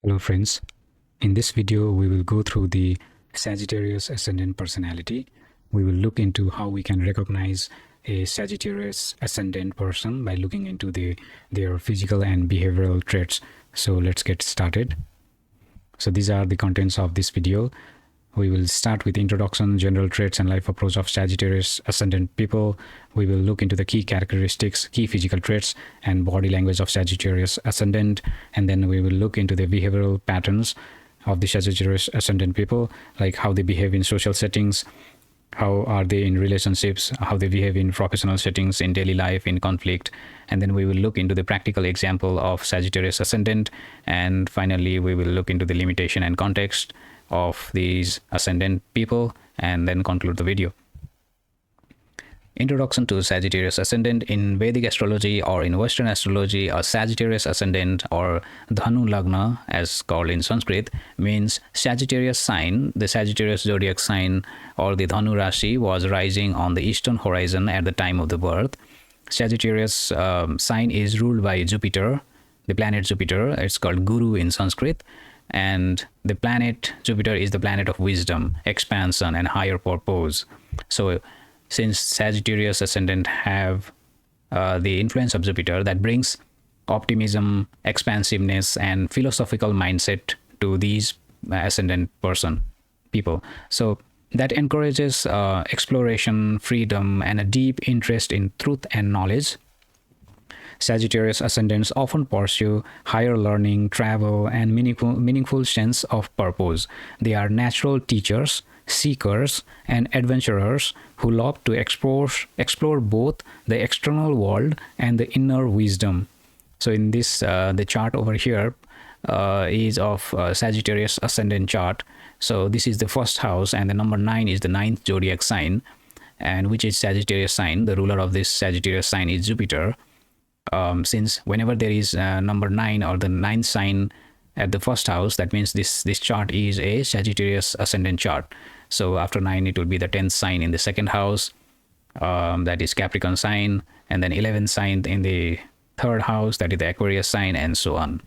Hello friends, in this video we will go through the Sagittarius Ascendant personality. We will look into how we can recognize a Sagittarius Ascendant person by looking into their physical and behavioral traits. So let's get started. So these are the contents of this video. We will start with introduction, general traits and life approach of Sagittarius Ascendant people. We will look into the key characteristics, key physical traits and body language of Sagittarius Ascendant. And then we will look into the behavioral patterns of the Sagittarius Ascendant people, like how they behave in social settings, how are they in relationships, how they behave in professional settings, in daily life, in conflict. And then we will look into the practical example of Sagittarius Ascendant. And finally, we will look into the limitation and context of these ascendant people and then conclude the video. Introduction to Sagittarius Ascendant. In Vedic astrology or in Western astrology, a Sagittarius Ascendant or Dhanu Lagna, as called in Sanskrit, means Sagittarius sign. The Sagittarius zodiac sign or the Dhanu Rashi was rising on the eastern horizon at the time of the birth. Sagittarius sign is ruled by Jupiter, the planet Jupiter. It's called Guru in Sanskrit. And the planet Jupiter is the planet of wisdom, expansion and higher purpose. So since Sagittarius Ascendant have the influence of Jupiter, that brings optimism, expansiveness and philosophical mindset to these ascendant people. So that encourages exploration, freedom and a deep interest in truth and knowledge. Sagittarius Ascendants often pursue higher learning, travel, and meaningful sense of purpose. They are natural teachers, seekers, and adventurers who love to explore both the external world and the inner wisdom. So in this, the chart over here is of Sagittarius Ascendant chart. So this is the first house, and the number 9 is the 9th zodiac sign, and which is Sagittarius sign. The ruler of this Sagittarius sign is Jupiter. Since whenever there is number 9 or the 9th sign at the first house, that means this chart is a Sagittarius Ascendant chart. So after 9 it will be the 10th sign in the second house, that is Capricorn sign, and then 11th sign in the third house, that is the Aquarius sign, and so on.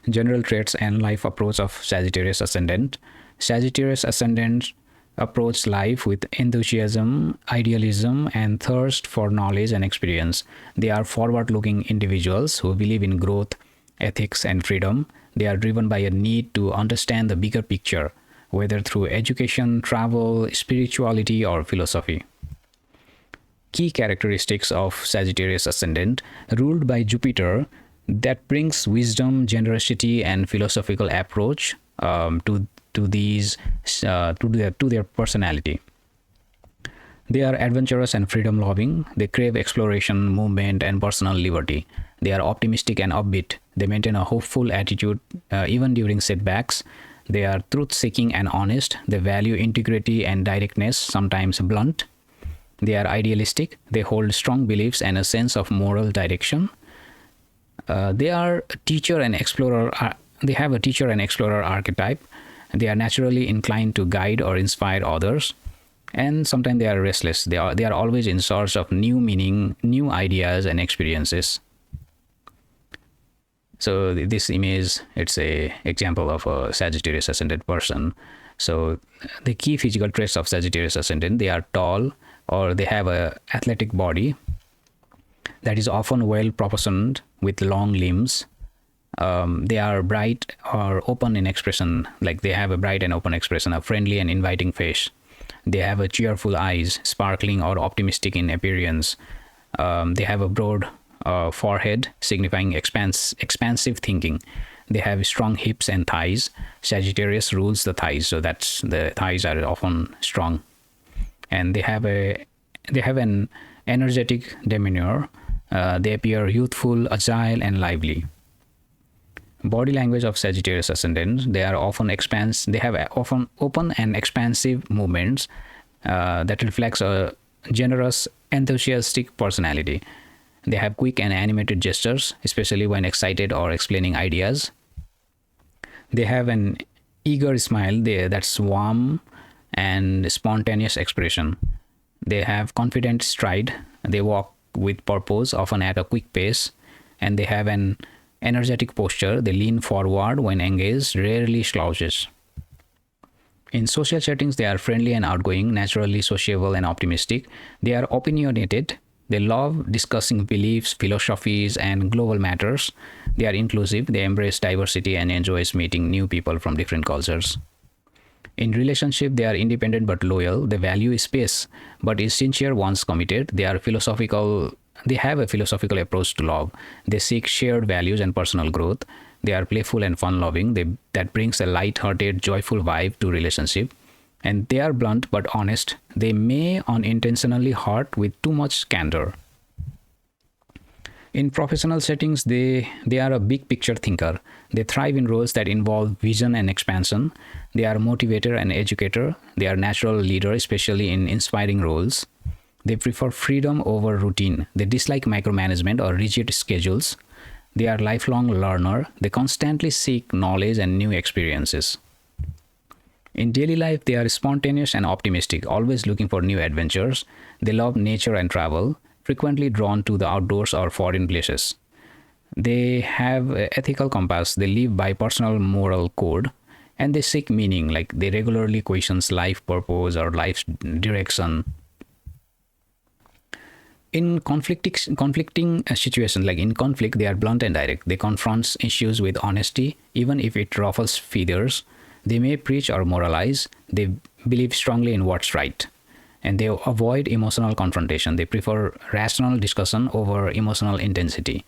General traits and life approach of Sagittarius Ascendant. Sagittarius Ascendant approach life with enthusiasm, idealism, and thirst for knowledge and experience. They are forward-looking individuals who believe in growth, ethics, and freedom. They are driven by a need to understand the bigger picture, whether through education, travel, spirituality, or philosophy. Key characteristics of Sagittarius Ascendant: ruled by Jupiter, that brings wisdom, generosity, and philosophical approach to their personality. They are adventurous and freedom loving. They crave exploration, movement, and personal liberty. They are optimistic and upbeat. They maintain a hopeful attitude even during setbacks. They are truth seeking and honest. They value integrity and directness, sometimes blunt. They are idealistic. They hold strong beliefs and a sense of moral direction. They are a teacher and explorer. They have a teacher and explorer archetype. They are naturally inclined to guide or inspire others, and sometimes they are restless. They are always in search of new meaning, new ideas and experiences. So this image, it's a example of a Sagittarius Ascendant person. So the key physical traits of Sagittarius Ascendant: they are tall, or they have a athletic body that is often well proportioned with long limbs. They are bright or open in expression, like they have a bright and open expression, a friendly and inviting face. They have a cheerful eyes, sparkling or optimistic in appearance. They have a broad forehead, signifying expansive thinking. They have strong hips and thighs. Sagittarius rules the thighs, so that's the thighs are often strong. And they have an energetic demeanor. They appear youthful, agile, and lively. Body language of Sagittarius Ascendant: they are often they have often open and expansive movements that reflects a generous, enthusiastic personality. They have quick and animated gestures, especially when excited or explaining ideas. They have an eager smile that's warm and spontaneous expression. They have confident stride. They walk with purpose, often at a quick pace, and they have an energetic posture, they lean forward when engaged, rarely slouches. In social settings, they are friendly and outgoing, naturally sociable and optimistic. They are opinionated. They love discussing beliefs, philosophies, and global matters. They are inclusive. They embrace diversity and enjoys meeting new people from different cultures. In relationship, they are independent but loyal. They value space, but is sincere once committed. They are philosophical. They have a philosophical approach to love. They seek shared values and personal growth. They are playful and fun-loving. That brings a light-hearted, joyful vibe to relationship. And they are blunt but honest. They may unintentionally hurt with too much candor. In professional settings, they are a big picture thinker. They thrive in roles that involve vision and expansion. They are a motivator and educator. They are natural leader, especially in inspiring roles. They prefer freedom over routine. They dislike micromanagement or rigid schedules. They are lifelong learner. They constantly seek knowledge and new experiences. In daily life, they are spontaneous and optimistic, always looking for new adventures. They love nature and travel, frequently drawn to the outdoors or foreign places. They have an ethical compass. They live by personal moral code, and they seek meaning, like they regularly questions life purpose or life's direction. In conflicting situations, like in conflict, they are blunt and direct. They confront issues with honesty, even if it ruffles feathers. They may preach or moralize. They believe strongly in what's right. And they avoid emotional confrontation. They prefer rational discussion over emotional intensity.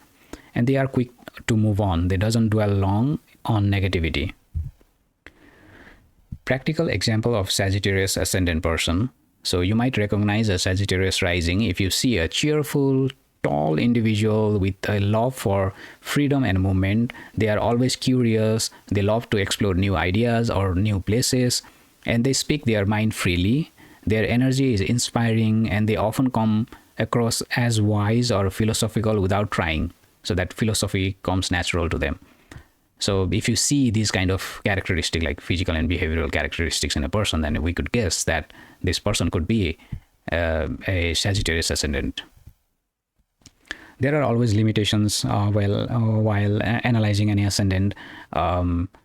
And they are quick to move on. They doesn't dwell long on negativity. Practical example of Sagittarius Ascendant person. So you might recognize a Sagittarius Rising if you see a cheerful, tall individual with a love for freedom and movement. They are always curious. They love to explore new ideas or new places, and they speak their mind freely. Their energy is inspiring, and they often come across as wise or philosophical without trying. So that philosophy comes natural to them. So if you see these kind of characteristics, like physical and behavioral characteristics in a person, then we could guess that this person could be a Sagittarius Ascendant. There are always limitations while analyzing any ascendant.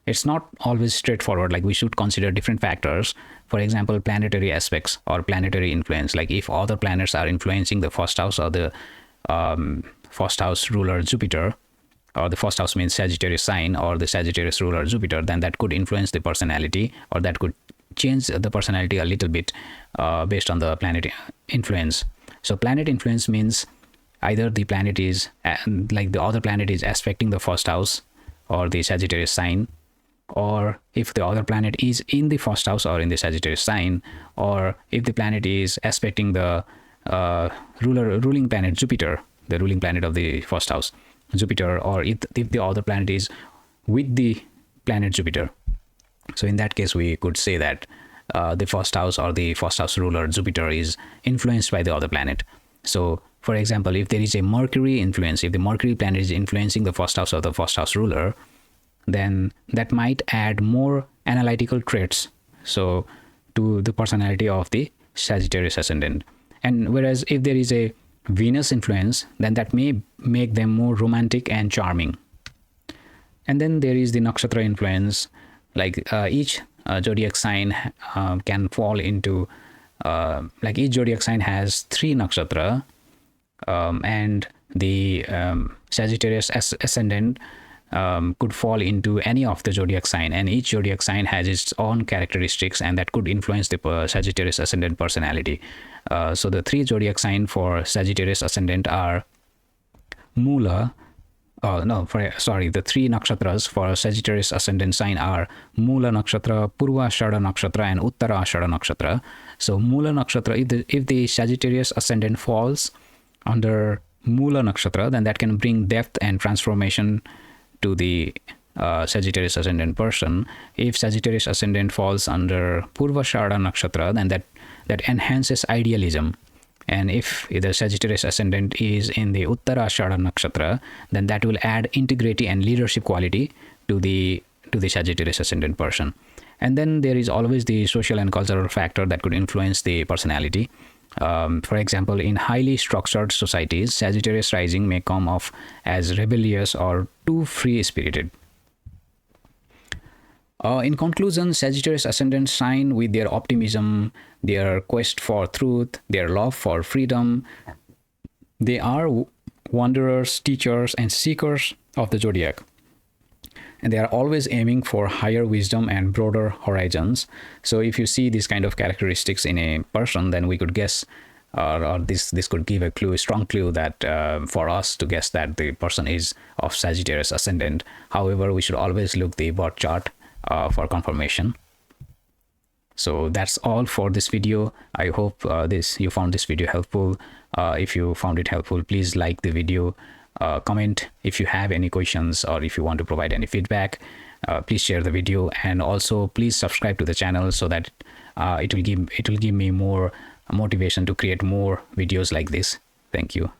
It's not always straightforward. Like we should consider different factors. For example, planetary aspects or planetary influence. Like if other planets are influencing the first house or the first house ruler Jupiter, or the first house means Sagittarius sign or the Sagittarius ruler Jupiter, then that could influence the personality, or that could change the personality a little bit based on the planet influence. So planet influence means either the planet is like the other planet is aspecting the first house or the Sagittarius sign, or if the other planet is in the first house or in the Sagittarius sign, or if the planet is aspecting the ruling planet Jupiter, the ruling planet of the first house Jupiter, or if the other planet is with the planet Jupiter. So in that case, we could say that the first house or the first house ruler Jupiter is influenced by the other planet. So for example, if there is a Mercury influence, if the Mercury planet is influencing the first house of the first house ruler, then that might add more analytical traits so to the personality of the Sagittarius Ascendant. And whereas if there is a Venus influence, then that may make them more romantic and charming. And then there is the nakshatra influence. Like each zodiac sign can fall into like each zodiac sign has 3 nakshatra, and the Sagittarius Ascendant could fall into any of the zodiac sign, and each zodiac sign has its own characteristics, and that could influence the Sagittarius Ascendant personality. So the 3 zodiac sign for Sagittarius Ascendant are Mula. The 3 nakshatras for Sagittarius Ascendant sign are Mula Nakshatra, Purva Ashada Nakshatra, and Uttara Ashada Nakshatra. So Mula Nakshatra, if the Sagittarius Ascendant falls under Mula Nakshatra, then that can bring depth and transformation to the Sagittarius Ascendant person. If Sagittarius Ascendant falls under Purva Ashada Nakshatra, then that enhances idealism. And if the Sagittarius Ascendant is in the Uttara Ashada Nakshatra, then that will add integrity and leadership quality to the Sagittarius Ascendant person. And then there is always the social and cultural factor that could influence the personality. For example, in highly structured societies, Sagittarius rising may come off as rebellious or too free-spirited. In conclusion, Sagittarius Ascendants shine with their optimism, their quest for truth, their love for freedom. They are wanderers, teachers, and seekers of the zodiac. And they are always aiming for higher wisdom and broader horizons. So if you see these kind of characteristics in a person, then we could guess, or this could give a clue, a strong clue that for us to guess that the person is of Sagittarius Ascendant. However, we should always look the birth chart for confirmation. So that's all for this video. I hope you found this video helpful. If you found it helpful, please like the video, comment if you have any questions, or if you want to provide any feedback. Please share the video, and also please subscribe to the channel so that it will give me more motivation to create more videos like this. Thank you.